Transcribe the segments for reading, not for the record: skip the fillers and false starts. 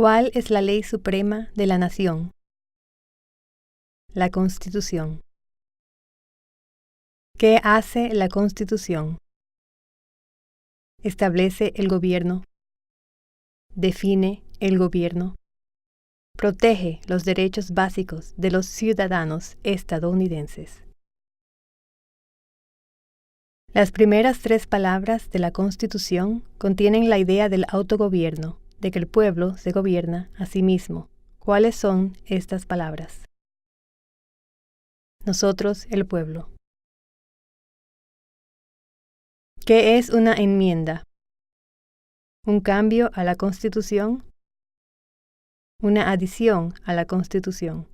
¿Cuál es la ley suprema de la nación? La Constitución. ¿Qué hace la Constitución? Establece el gobierno. Define el gobierno. Protege los derechos básicos de los ciudadanos estadounidenses. Las primeras 3 palabras de la Constitución contienen la idea del autogobierno, de que el pueblo se gobierna a sí mismo. ¿Cuáles son estas palabras? Nosotros, el pueblo. ¿Qué es una enmienda? ¿Un cambio a la Constitución? Una adición a la Constitución.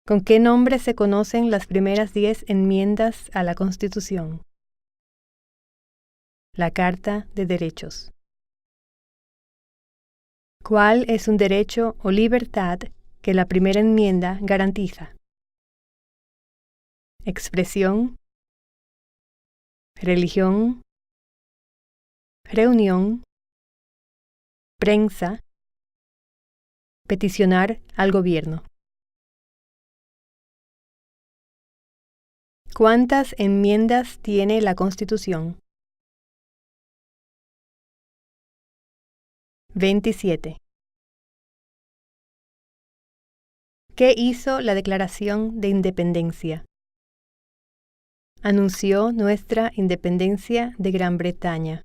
¿Con qué nombre se conocen las primeras 10 enmiendas a la Constitución? La Carta de Derechos. ¿Cuál es un derecho o libertad que la primera enmienda garantiza? Expresión, religión, reunión, prensa, peticionar al gobierno. ¿Cuántas enmiendas tiene la Constitución? 27. ¿Qué hizo la Declaración de Independencia? Anunció nuestra independencia de Gran Bretaña.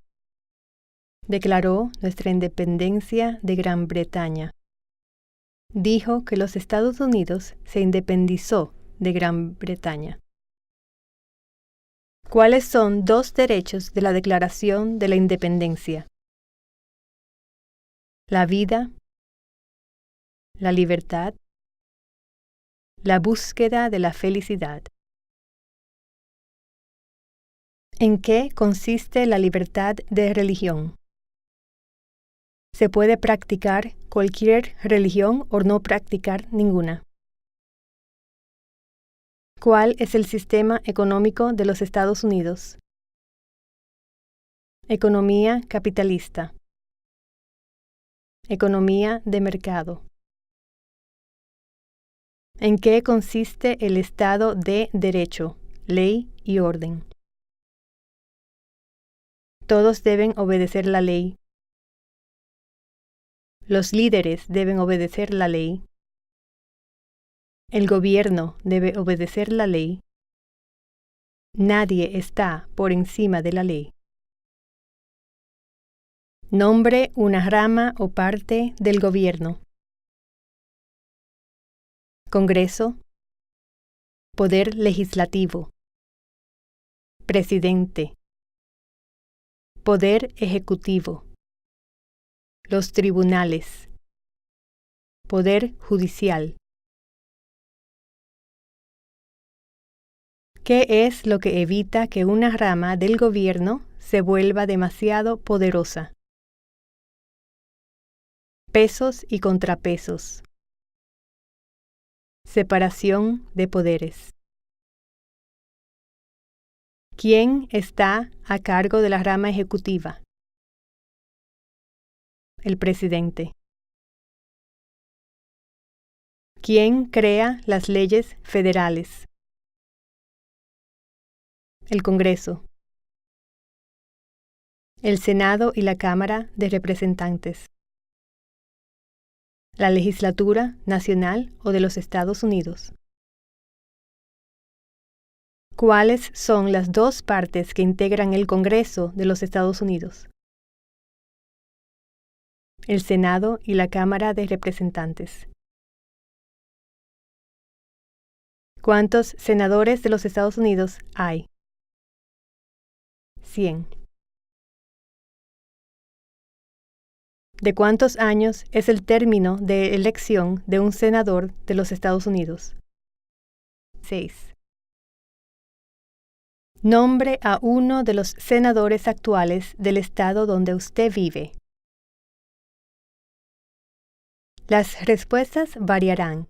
Declaró nuestra independencia de Gran Bretaña. Dijo que los Estados Unidos se independizó de Gran Bretaña. ¿Cuáles son 2 derechos de la Declaración de la Independencia? La vida, la libertad, la búsqueda de la felicidad. ¿En qué consiste la libertad de religión? ¿Se puede practicar cualquier religión o no practicar ninguna? ¿Cuál es el sistema económico de los Estados Unidos? Economía capitalista. Economía de mercado. ¿En qué consiste el Estado de Derecho, ley y orden? Todos deben obedecer la ley. Los líderes deben obedecer la ley. El gobierno debe obedecer la ley. Nadie está por encima de la ley. Nombre una rama o parte del gobierno. Congreso. Poder legislativo. Presidente. Poder ejecutivo. Los tribunales. Poder judicial. ¿Qué es lo que evita que una rama del gobierno se vuelva demasiado poderosa? Pesos y contrapesos. Separación de poderes. ¿Quién está a cargo de la rama ejecutiva? El presidente. ¿Quién crea las leyes federales? El Congreso. El Senado y la Cámara de Representantes. La legislatura nacional o de los Estados Unidos. ¿Cuáles son las 2 partes que integran el Congreso de los Estados Unidos? El Senado y la Cámara de Representantes. ¿Cuántos senadores de los Estados Unidos hay? 100. ¿De cuántos años es el término de elección de un senador de los Estados Unidos? 6. Nombre a uno de los senadores actuales del estado donde usted vive. Las respuestas variarán.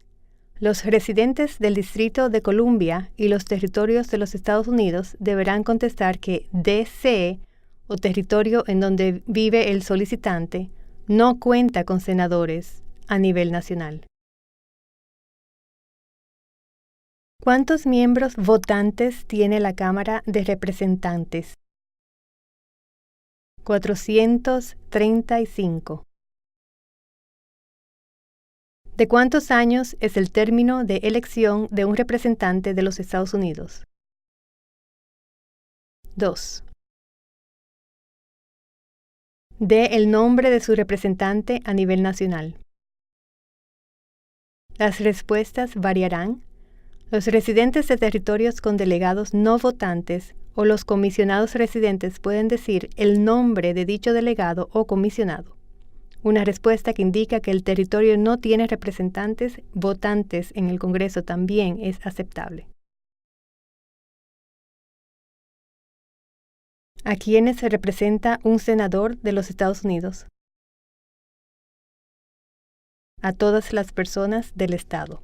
Los residentes del Distrito de Columbia y los territorios de los Estados Unidos deberán contestar que D.C. o territorio en donde vive el solicitante no cuenta con senadores a nivel nacional. ¿Cuántos miembros votantes tiene la Cámara de Representantes? 435. ¿De cuántos años es el término de elección de un representante de los Estados Unidos? 2. Dé el nombre de su representante a nivel nacional. Las respuestas variarán. Los residentes de territorios con delegados no votantes o los comisionados residentes pueden decir el nombre de dicho delegado o comisionado. Una respuesta que indica que el territorio no tiene representantes votantes en el Congreso también es aceptable. ¿A quiénes se representa un senador de los Estados Unidos? A todas las personas del Estado.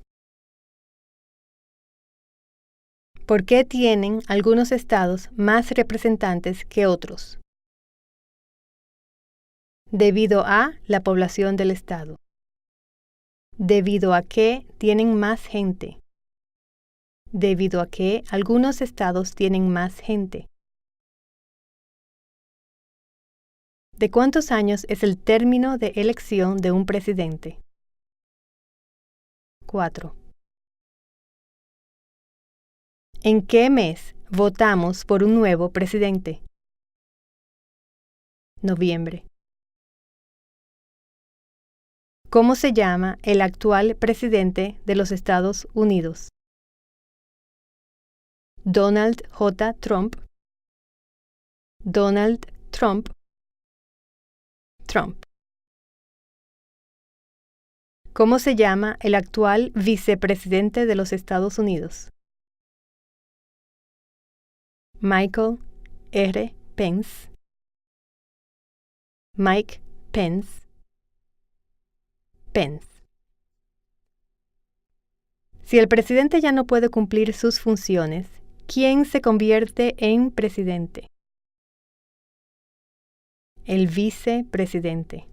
¿Por qué tienen algunos estados más representantes que otros? Debido a la población del estado. Debido a que tienen más gente. Debido a que algunos estados tienen más gente. ¿De cuántos años es el término de elección de un presidente? 4. ¿En qué mes votamos por un nuevo presidente? Noviembre. ¿Cómo se llama el actual presidente de los Estados Unidos? Donald J. Trump. Donald Trump. Trump. ¿Cómo se llama el actual vicepresidente de los Estados Unidos? Michael R. Pence. Mike Pence. Pence. Si el presidente ya no puede cumplir sus funciones, ¿quién se convierte en presidente? El vicepresidente.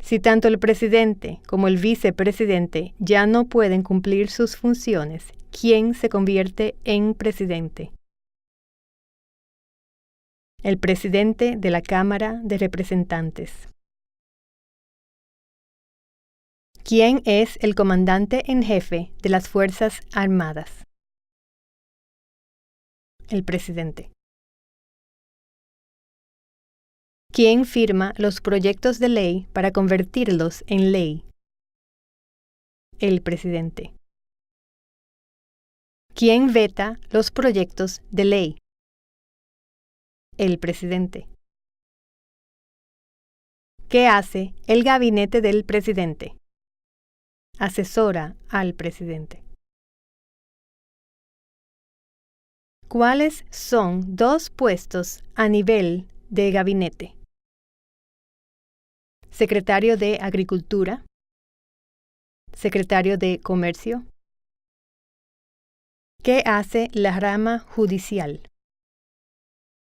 Si tanto el presidente como el vicepresidente ya no pueden cumplir sus funciones, ¿quién se convierte en presidente? El presidente de la Cámara de Representantes. ¿Quién es el comandante en jefe de las Fuerzas Armadas? El presidente. ¿Quién firma los proyectos de ley para convertirlos en ley? El presidente. ¿Quién veta los proyectos de ley? El presidente. ¿Qué hace el gabinete del presidente? Asesora al presidente. ¿Cuáles son dos puestos a nivel de gabinete? Secretario de Agricultura. Secretario de Comercio. ¿Qué hace la rama judicial?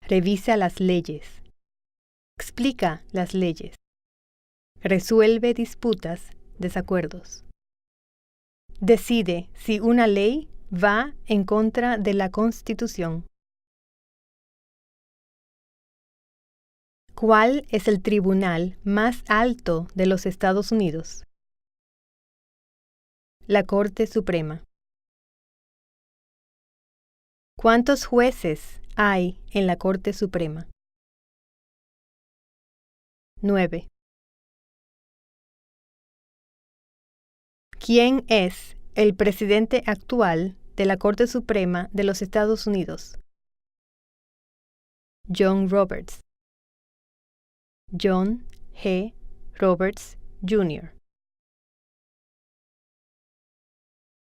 Revisa las leyes. Explica las leyes. Resuelve disputas, desacuerdos. Decide si una ley va en contra de la Constitución. ¿Cuál es el tribunal más alto de los Estados Unidos? La Corte Suprema. ¿Cuántos jueces hay en la Corte Suprema? 9. ¿Quién es el presidente actual de la Corte Suprema de los Estados Unidos? John Roberts. John G. Roberts, Jr.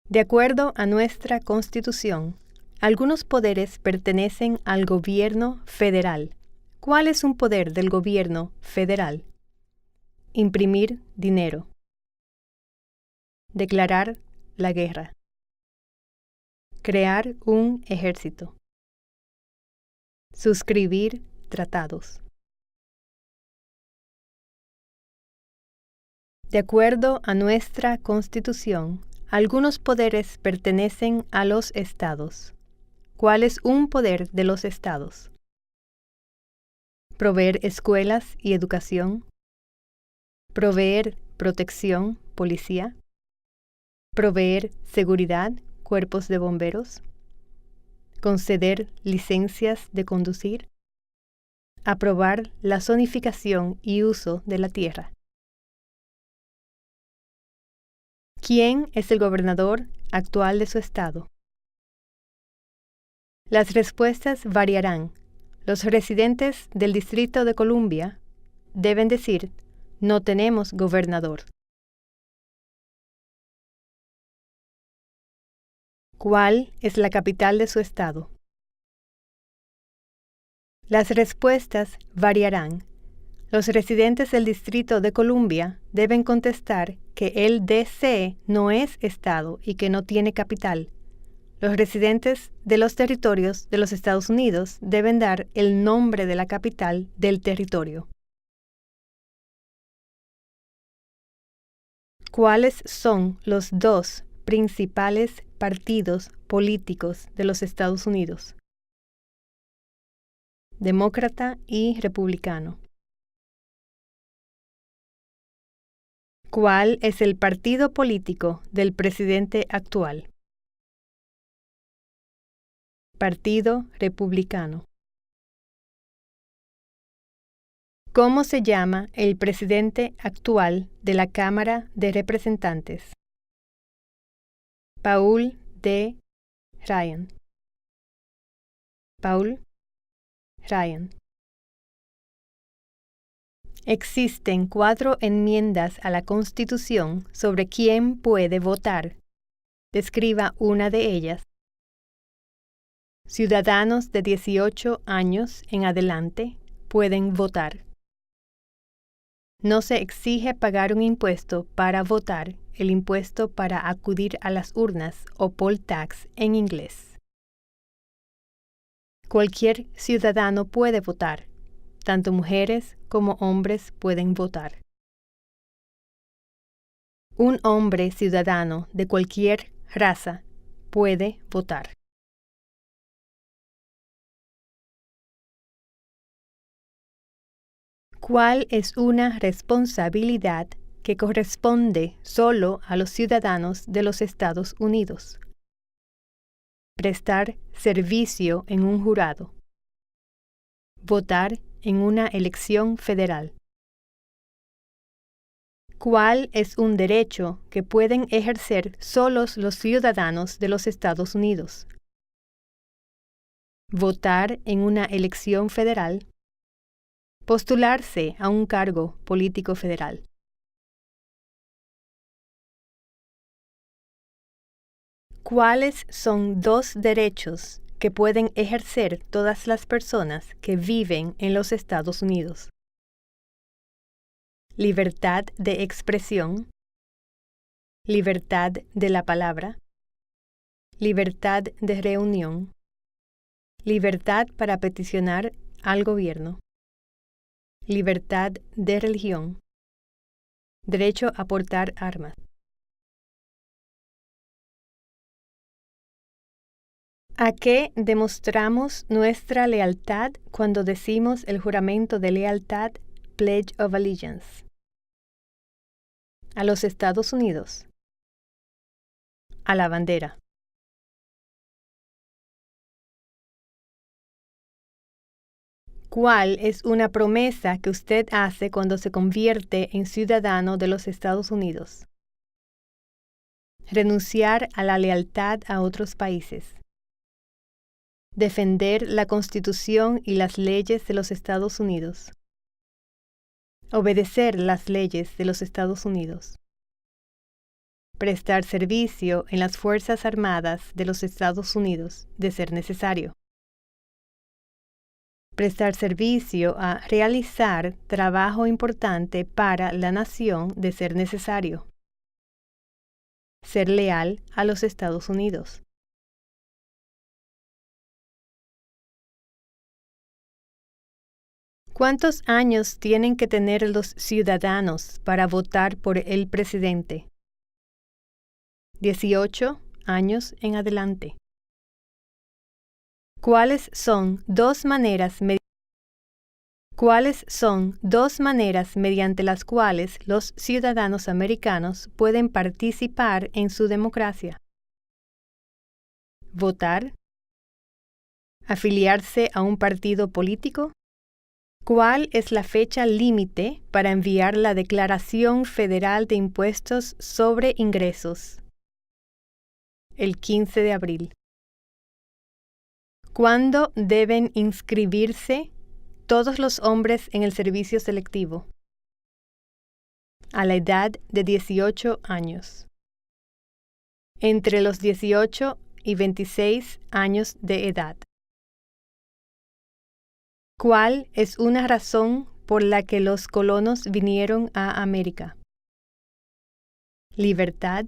De acuerdo a nuestra Constitución, algunos poderes pertenecen al gobierno federal. ¿Cuál es un poder del gobierno federal? Imprimir dinero. Declarar la guerra. Crear un ejército. Suscribir tratados. De acuerdo a nuestra Constitución, algunos poderes pertenecen a los estados. ¿Cuál es un poder de los estados? Proveer escuelas y educación. Proveer protección, policía. Proveer seguridad, cuerpos de bomberos. Conceder licencias de conducir. Aprobar la zonificación y uso de la tierra. ¿Quién es el gobernador actual de su estado? Las respuestas variarán. Los residentes del Distrito de Columbia deben decir, no tenemos gobernador. ¿Cuál es la capital de su estado? Las respuestas variarán. Los residentes del Distrito de Columbia deben contestar que el DC no es estado y que no tiene capital. Los residentes de los territorios de los Estados Unidos deben dar el nombre de la capital del territorio. ¿Cuáles son los dos principales partidos políticos de los Estados Unidos? Demócrata y republicano. ¿Cuál es el partido político del presidente actual? Partido Republicano. ¿Cómo se llama el presidente actual de la Cámara de Representantes? Paul D. Ryan. Paul Ryan. Existen 4 enmiendas a la Constitución sobre quién puede votar. Describa una de ellas. Ciudadanos de 18 años en adelante pueden votar. No se exige pagar un impuesto para votar, el impuesto para acudir a las urnas o poll tax en inglés. Cualquier ciudadano puede votar. Tanto mujeres como hombres pueden votar. Un hombre ciudadano de cualquier raza puede votar. ¿Cuál es una responsabilidad que corresponde solo a los ciudadanos de los Estados Unidos? Prestar servicio en un jurado. Votar en una elección federal. ¿Cuál es un derecho que pueden ejercer solos los ciudadanos de los Estados Unidos? Votar en una elección federal. Postularse a un cargo político federal. ¿Cuáles son 2 derechos que pueden ejercer todas las personas que viven en los Estados Unidos? Libertad de expresión, libertad de la palabra, libertad de reunión, libertad para peticionar al gobierno, libertad de religión, derecho a portar armas. ¿A qué demostramos nuestra lealtad cuando decimos el juramento de lealtad, Pledge of Allegiance? A los Estados Unidos. A la bandera. ¿Cuál es una promesa que usted hace cuando se convierte en ciudadano de los Estados Unidos? Renunciar a la lealtad a otros países. Defender la Constitución y las leyes de los Estados Unidos. Obedecer las leyes de los Estados Unidos. Prestar servicio en las Fuerzas Armadas de los Estados Unidos, de ser necesario. Prestar servicio a realizar trabajo importante para la nación, de ser necesario. Ser leal a los Estados Unidos. ¿Cuántos años tienen que tener los ciudadanos para votar por el presidente? 18 años en adelante. ¿Cuáles son dos maneras mediante las cuales los ciudadanos americanos pueden participar en su democracia? ¿Votar? ¿Afiliarse a un partido político? ¿Cuál es la fecha límite para enviar la Declaración Federal de Impuestos sobre Ingresos? El 15 de abril. ¿Cuándo deben inscribirse todos los hombres en el servicio selectivo? A la edad de 18 años. Entre los 18 y 26 años de edad. ¿Cuál es una razón por la que los colonos vinieron a América? Libertad,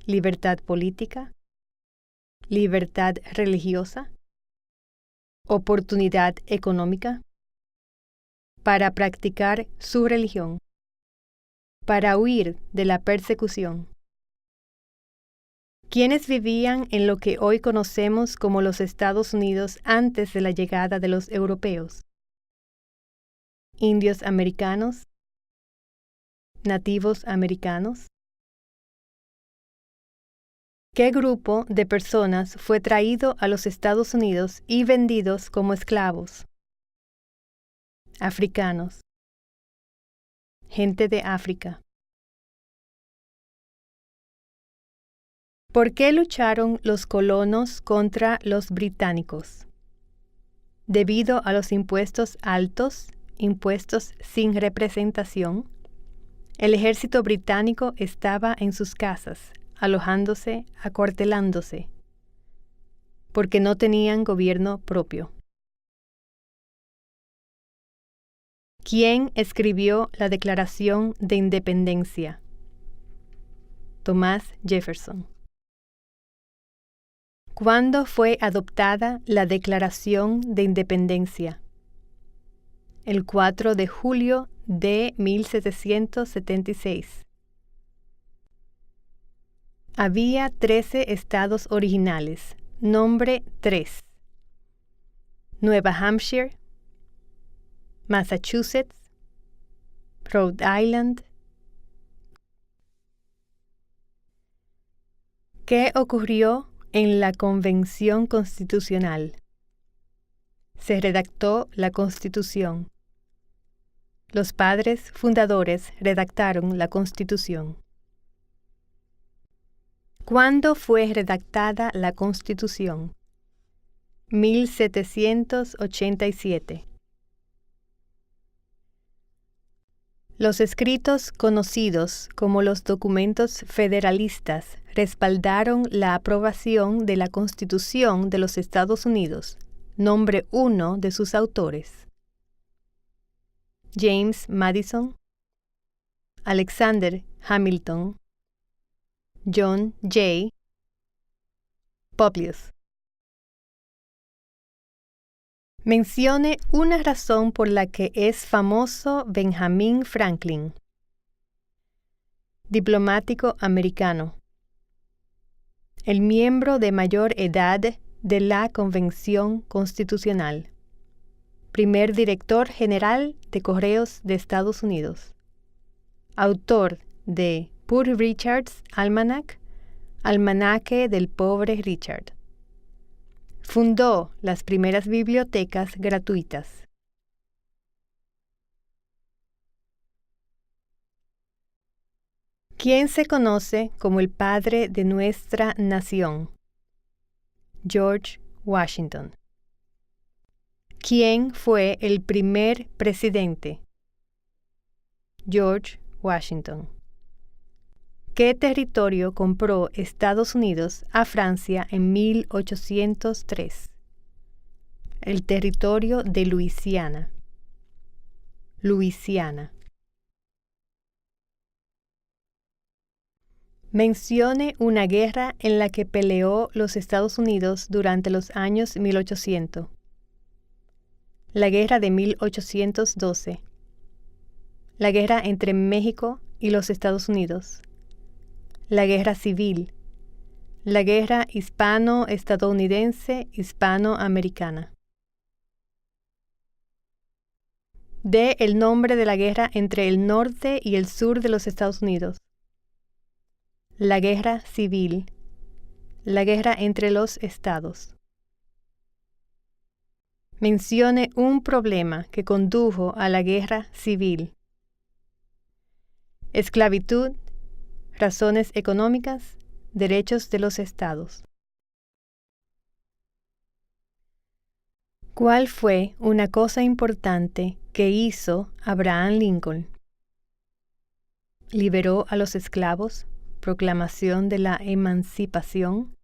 libertad política, libertad religiosa, oportunidad económica, para practicar su religión, para huir de la persecución. ¿Quiénes vivían en lo que hoy conocemos como los Estados Unidos antes de la llegada de los europeos? Indios americanos, nativos americanos. ¿Qué grupo de personas fue traído a los Estados Unidos y vendidos como esclavos? Africanos. Gente de África. ¿Por qué lucharon los colonos contra los británicos? Debido a los impuestos altos, impuestos sin representación, el ejército británico estaba en sus casas, alojándose, acuartelándose, porque no tenían gobierno propio. ¿Quién escribió la Declaración de Independencia? Thomas Jefferson. ¿Cuándo fue adoptada la Declaración de Independencia? El 4 de julio de 1776. Había 13 estados originales. Nombre 3. Nueva Hampshire, Massachusetts, Rhode Island. ¿Qué ocurrió en la Convención Constitucional? Se redactó la Constitución. Los padres fundadores redactaron la Constitución. ¿Cuándo fue redactada la Constitución? 1787. Los escritos conocidos como los documentos federalistas respaldaron la aprobación de la Constitución de los Estados Unidos. Nombre 1 de sus autores. James Madison, Alexander Hamilton, John Jay, Publius. Mencione una razón por la que es famoso Benjamin Franklin. Diplomático americano. El miembro de mayor edad de la Convención Constitucional. Primer director general de Correos de Estados Unidos. Autor de Poor Richard's Almanac, Almanaque del Pobre Richard. Fundó las primeras bibliotecas gratuitas. ¿Quién se conoce como el padre de nuestra nación? George Washington. ¿Quién fue el primer presidente? George Washington. ¿Qué territorio compró Estados Unidos a Francia en 1803? El territorio de Luisiana. Luisiana. Mencione una guerra en la que peleó los Estados Unidos durante los años 1800. La guerra de 1812. La guerra entre México y los Estados Unidos. La guerra civil. La guerra hispano-estadounidense hispanoamericana. Dé el nombre de la guerra entre el norte y el sur de los Estados Unidos. La guerra civil. La guerra entre los estados. Mencione un problema que condujo a la guerra civil. Esclavitud, razones económicas, derechos de los estados. ¿Cuál fue una cosa importante que hizo Abraham Lincoln? Liberó a los esclavos, proclamación de la emancipación,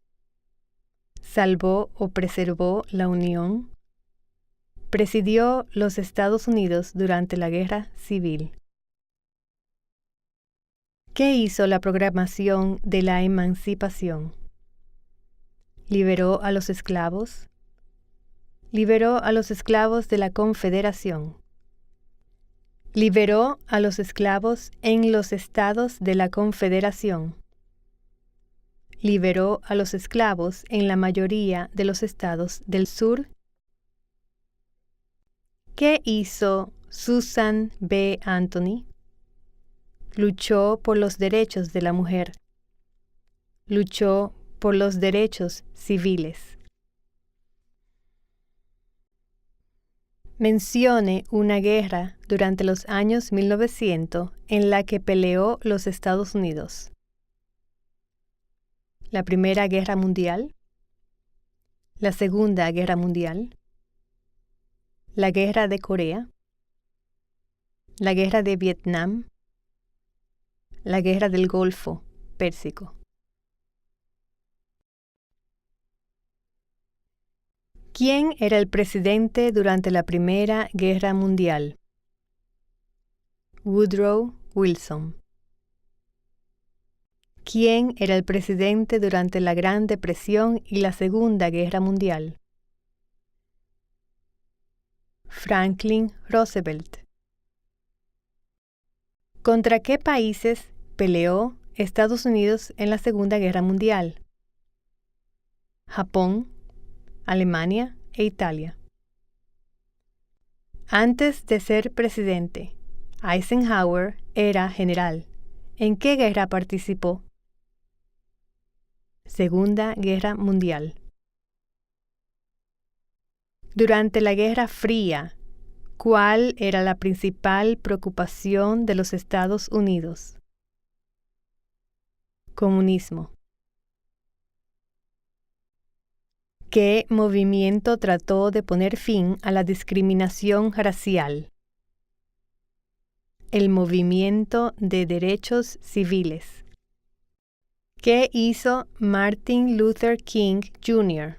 salvó o preservó la Unión, presidió los Estados Unidos durante la Guerra Civil. ¿Qué hizo la proclamación de la emancipación? Liberó a los esclavos, liberó a los esclavos de la Confederación, liberó a los esclavos en los estados de la Confederación, liberó a los esclavos en la mayoría de los estados del sur. ¿Qué hizo Susan B. Anthony? Luchó por los derechos de la mujer. Luchó por los derechos civiles. Mencione una guerra durante los años 1900 en la que peleó los Estados Unidos. La Primera Guerra Mundial, la Segunda Guerra Mundial, la Guerra de Corea, la Guerra de Vietnam, la Guerra del Golfo Pérsico. ¿Quién era el presidente durante la Primera Guerra Mundial? Woodrow Wilson. ¿Quién era el presidente durante la Gran Depresión y la Segunda Guerra Mundial? Franklin Roosevelt. ¿Contra qué países peleó Estados Unidos en la Segunda Guerra Mundial? Japón, Alemania e Italia. Antes de ser presidente, Eisenhower era general. ¿En qué guerra participó? Segunda Guerra Mundial. Durante la Guerra Fría, ¿cuál era la principal preocupación de los Estados Unidos? Comunismo. ¿Qué movimiento trató de poner fin a la discriminación racial? El Movimiento de Derechos Civiles. ¿Qué hizo Martin Luther King Jr.?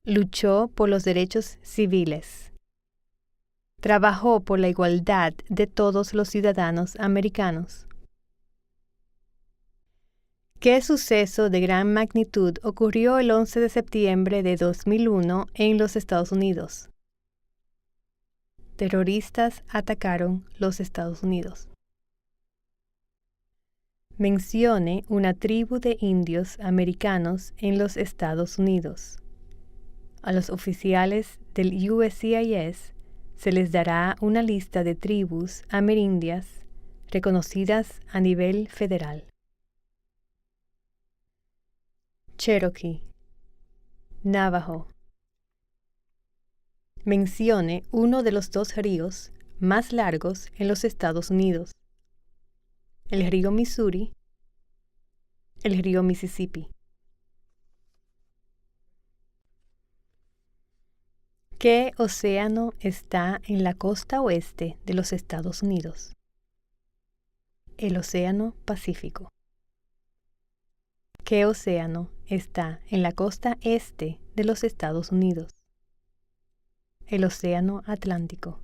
Luchó por los derechos civiles. Trabajó por la igualdad de todos los ciudadanos americanos. ¿Qué suceso de gran magnitud ocurrió el 11 de septiembre de 2001 en los Estados Unidos? Terroristas atacaron los Estados Unidos. Mencione una tribu de indios americanos en los Estados Unidos. A los oficiales del USCIS se les dará una lista de tribus amerindias reconocidas a nivel federal. Cherokee, Navajo. Mencione uno de los dos ríos más largos en los Estados Unidos. El río Missouri, el río Mississippi. ¿Qué océano está en la costa oeste de los Estados Unidos? El Océano Pacífico. ¿Qué océano está en la costa este de los Estados Unidos? El Océano Atlántico.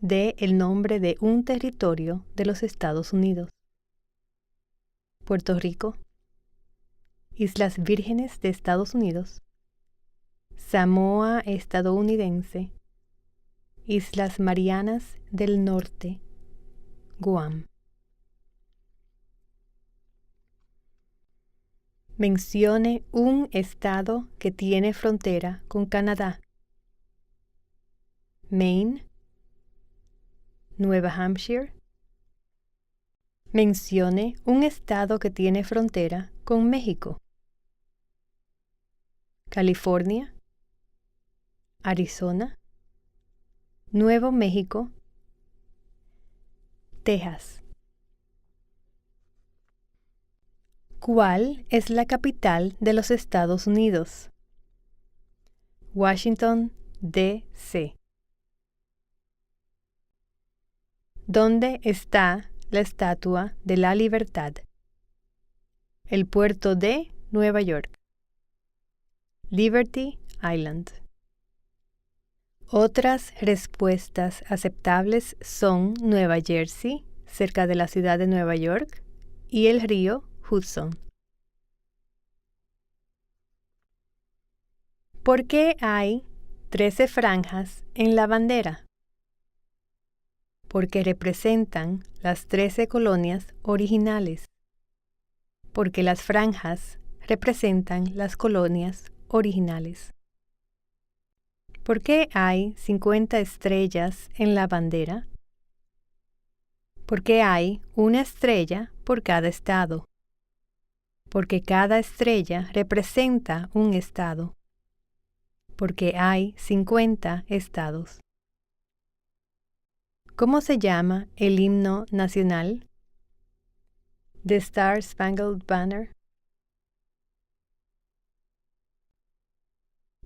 Dé el nombre de un territorio de los Estados Unidos. Puerto Rico, Islas Vírgenes de Estados Unidos, Samoa estadounidense, Islas Marianas del Norte, Guam. Mencione un estado que tiene frontera con Canadá. Maine, Nueva Hampshire. Mencione un estado que tiene frontera con México. California, Arizona, Nuevo México, Texas. ¿Cuál es la capital de los Estados Unidos? Washington, D.C. ¿Dónde está la Estatua de la Libertad? El puerto de Nueva York. Liberty Island. Otras respuestas aceptables son Nueva Jersey, cerca de la ciudad de Nueva York, y el río Hudson. ¿Por qué hay 13 franjas en la bandera? Porque representan las 13 colonias originales. Porque las franjas representan las colonias originales. ¿Por qué hay 50 estrellas en la bandera? Porque hay una estrella por cada estado. Porque cada estrella representa un estado. Porque hay 50 estados. ¿Cómo se llama el himno nacional? The Star Spangled Banner.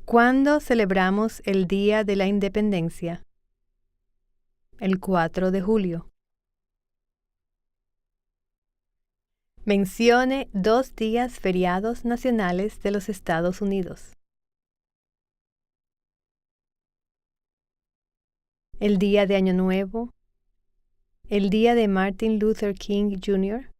¿Cuándo celebramos el Día de la Independencia? El 4 de julio. Mencione 2 días feriados nacionales de los Estados Unidos. El día de Año Nuevo, el día de Martin Luther King Jr.,